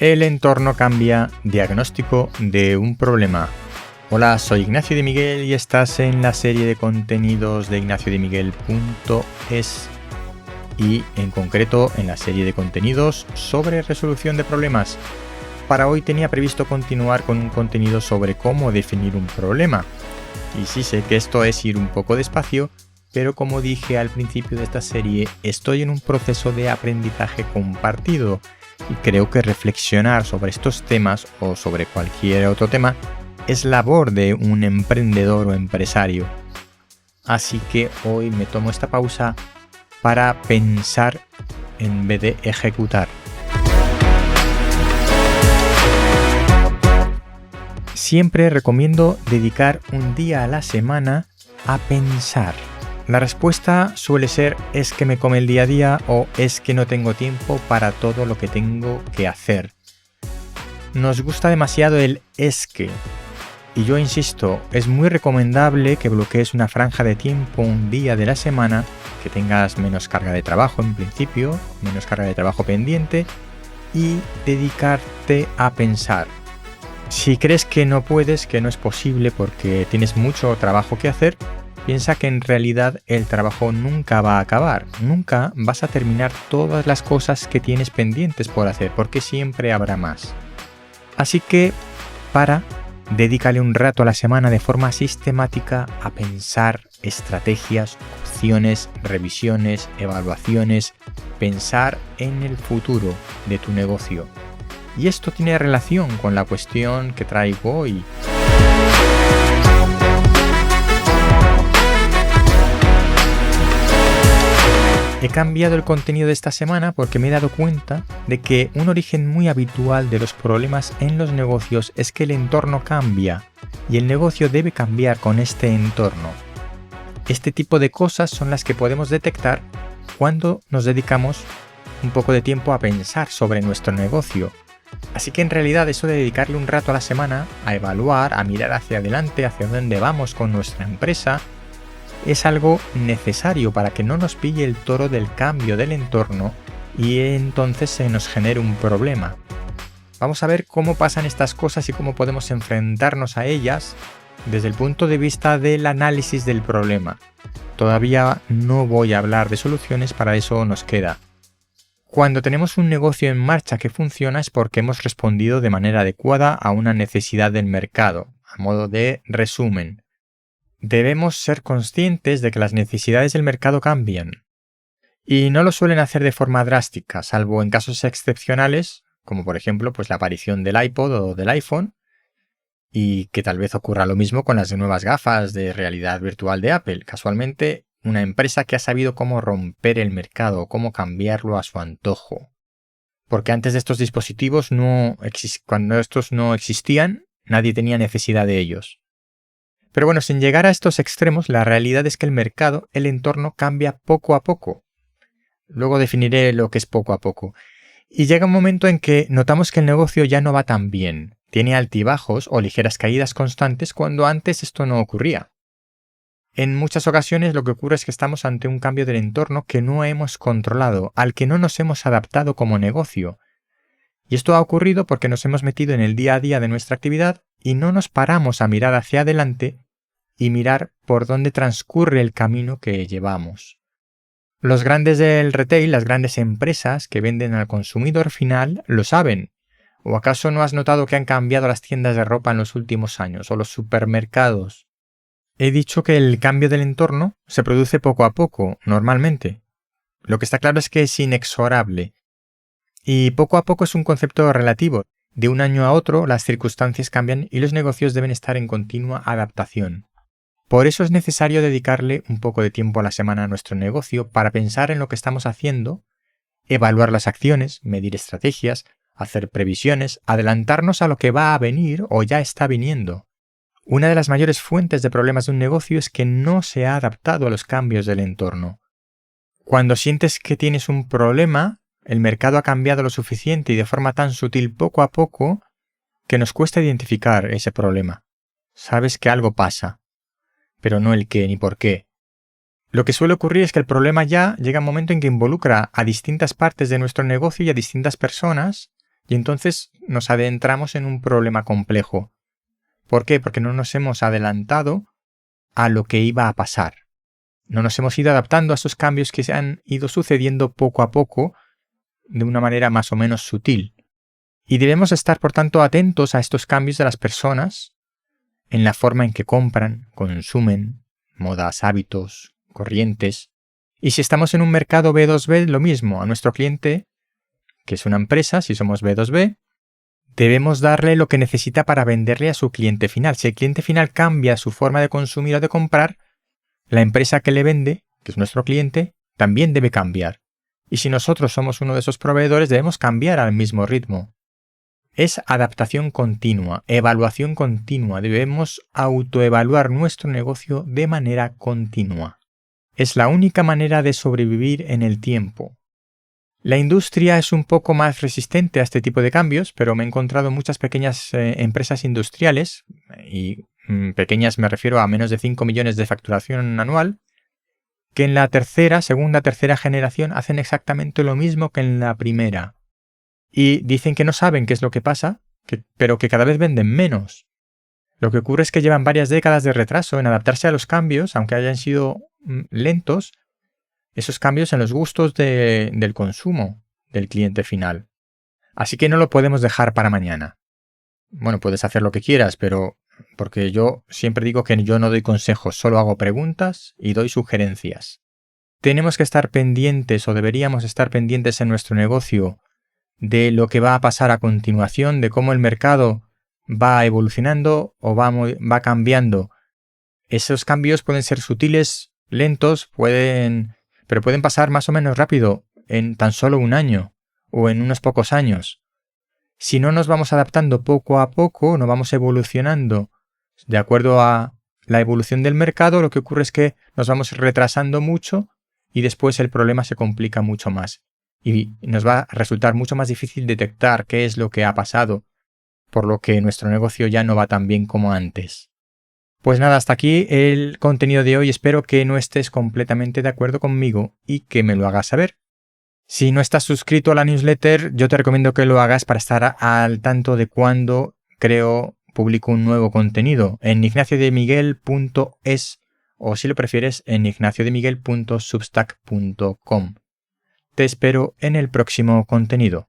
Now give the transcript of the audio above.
El entorno cambia, diagnóstico de un problema. Hola, soy Ignacio de Miguel y estás en la serie de contenidos de ignaciodemiguel.es y en concreto en la serie de contenidos sobre resolución de problemas. Para hoy tenía previsto continuar con un contenido sobre cómo definir un problema. Y sí sé que esto es ir un poco despacio, pero como dije al principio de esta serie, estoy en un proceso de aprendizaje compartido y creo que reflexionar sobre estos temas o sobre cualquier otro tema es labor de un emprendedor o empresario. Así que hoy me tomo esta pausa para pensar en vez de ejecutar. Siempre recomiendo dedicar un día a la semana a pensar. La respuesta suele ser es que me come el día a día o es que no tengo tiempo para todo lo que tengo que hacer. Nos gusta demasiado el es que. Y yo insisto, es muy recomendable que bloquees una franja de tiempo un día de la semana, que tengas menos carga de trabajo en principio, menos carga de trabajo pendiente y dedicarte a pensar. Si crees que no puedes, que no es posible porque tienes mucho trabajo que hacer, piensa que en realidad el trabajo nunca va a acabar, nunca vas a terminar todas las cosas que tienes pendientes por hacer, porque siempre habrá más. Así que, dedícale un rato a la semana de forma sistemática a pensar estrategias, opciones, revisiones, evaluaciones, pensar en el futuro de tu negocio. Y esto tiene relación con la cuestión que traigo hoy. He cambiado el contenido de esta semana porque me he dado cuenta de que un origen muy habitual de los problemas en los negocios es que el entorno cambia y el negocio debe cambiar con este entorno. Este tipo de cosas son las que podemos detectar cuando nos dedicamos un poco de tiempo a pensar sobre nuestro negocio. Así que en realidad eso de dedicarle un rato a la semana a evaluar, a mirar hacia adelante, hacia dónde vamos con nuestra empresa, es algo necesario para que no nos pille el toro del cambio del entorno y entonces se nos genere un problema. Vamos a ver cómo pasan estas cosas y cómo podemos enfrentarnos a ellas desde el punto de vista del análisis del problema. Todavía no voy a hablar de soluciones, para eso nos queda. Cuando tenemos un negocio en marcha que funciona es porque hemos respondido de manera adecuada a una necesidad del mercado, a modo de resumen. Debemos ser conscientes de que las necesidades del mercado cambian. Y no lo suelen hacer de forma drástica, salvo en casos excepcionales, como por ejemplo la aparición del iPod o del iPhone, y que tal vez ocurra lo mismo con las nuevas gafas de realidad virtual de Apple. Casualmente, una empresa que ha sabido cómo romper el mercado, cómo cambiarlo a su antojo. Porque antes de estos dispositivos, cuando estos no existían, nadie tenía necesidad de ellos. Pero bueno, sin llegar a estos extremos, la realidad es que el mercado, el entorno, cambia poco a poco. Luego definiré lo que es poco a poco. Y llega un momento en que notamos que el negocio ya no va tan bien. Tiene altibajos o ligeras caídas constantes cuando antes esto no ocurría. En muchas ocasiones lo que ocurre es que estamos ante un cambio del entorno que no hemos controlado, al que no nos hemos adaptado como negocio. Y esto ha ocurrido porque nos hemos metido en el día a día de nuestra actividad y no nos paramos a mirar hacia adelante y mirar por dónde transcurre el camino que llevamos. Los grandes del retail, las grandes empresas que venden al consumidor final, lo saben. ¿O acaso no has notado que han cambiado las tiendas de ropa en los últimos años o los supermercados? He dicho que el cambio del entorno se produce poco a poco, normalmente. Lo que está claro es que es inexorable. Y poco a poco es un concepto relativo. De un año a otro las circunstancias cambian y los negocios deben estar en continua adaptación. Por eso es necesario dedicarle un poco de tiempo a la semana a nuestro negocio para pensar en lo que estamos haciendo, evaluar las acciones, medir estrategias, hacer previsiones, adelantarnos a lo que va a venir o ya está viniendo. Una de las mayores fuentes de problemas de un negocio es que no se ha adaptado a los cambios del entorno. Cuando sientes que tienes un problema, el mercado ha cambiado lo suficiente y de forma tan sutil poco a poco que nos cuesta identificar ese problema. Sabes que algo pasa, pero no el qué ni por qué. Lo que suele ocurrir es que el problema ya llega a un momento en que involucra a distintas partes de nuestro negocio y a distintas personas y entonces nos adentramos en un problema complejo. ¿Por qué? Porque no nos hemos adelantado a lo que iba a pasar. No nos hemos ido adaptando a esos cambios que se han ido sucediendo poco a poco de una manera más o menos sutil. Y debemos estar, por tanto, atentos a estos cambios de las personas en la forma en que compran, consumen, modas, hábitos, corrientes. Y si estamos en un mercado B2B, lo mismo. A nuestro cliente, que es una empresa, si somos B2B, debemos darle lo que necesita para venderle a su cliente final. Si el cliente final cambia su forma de consumir o de comprar, la empresa que le vende, que es nuestro cliente, también debe cambiar. Y si nosotros somos uno de esos proveedores, debemos cambiar al mismo ritmo. Es adaptación continua, evaluación continua. Debemos autoevaluar nuestro negocio de manera continua. Es la única manera de sobrevivir en el tiempo. La industria es un poco más resistente a este tipo de cambios, pero me he encontrado muchas pequeñas empresas industriales, y pequeñas me refiero a menos de 5 millones de facturación anual, que en la segunda, tercera generación hacen exactamente lo mismo que en la primera. Y dicen que no saben qué es lo que pasa, pero que cada vez venden menos. Lo que ocurre es que llevan varias décadas de retraso en adaptarse a los cambios, aunque hayan sido lentos, esos cambios en los gustos del consumo del cliente final. Así que no lo podemos dejar para mañana. Bueno, puedes hacer lo que quieras, pero porque yo siempre digo que yo no doy consejos, solo hago preguntas y doy sugerencias. Tenemos que estar pendientes o deberíamos estar pendientes en nuestro negocio de lo que va a pasar a continuación, de cómo el mercado va evolucionando o va cambiando. Esos cambios pueden ser sutiles, lentos, pero pueden pasar más o menos rápido, en tan solo un año o en unos pocos años. Si no nos vamos adaptando poco a poco, no vamos evolucionando de acuerdo a la evolución del mercado, lo que ocurre es que nos vamos retrasando mucho y después el problema se complica mucho más. Y nos va a resultar mucho más difícil detectar qué es lo que ha pasado, por lo que nuestro negocio ya no va tan bien como antes. Pues nada, hasta aquí el contenido de hoy. Espero que no estés completamente de acuerdo conmigo y que me lo hagas saber. Si no estás suscrito a la newsletter, yo te recomiendo que lo hagas para estar al tanto de cuando publico un nuevo contenido en ignaciodemiguel.es o si lo prefieres en ignaciodemiguel.substack.com. Te espero en el próximo contenido.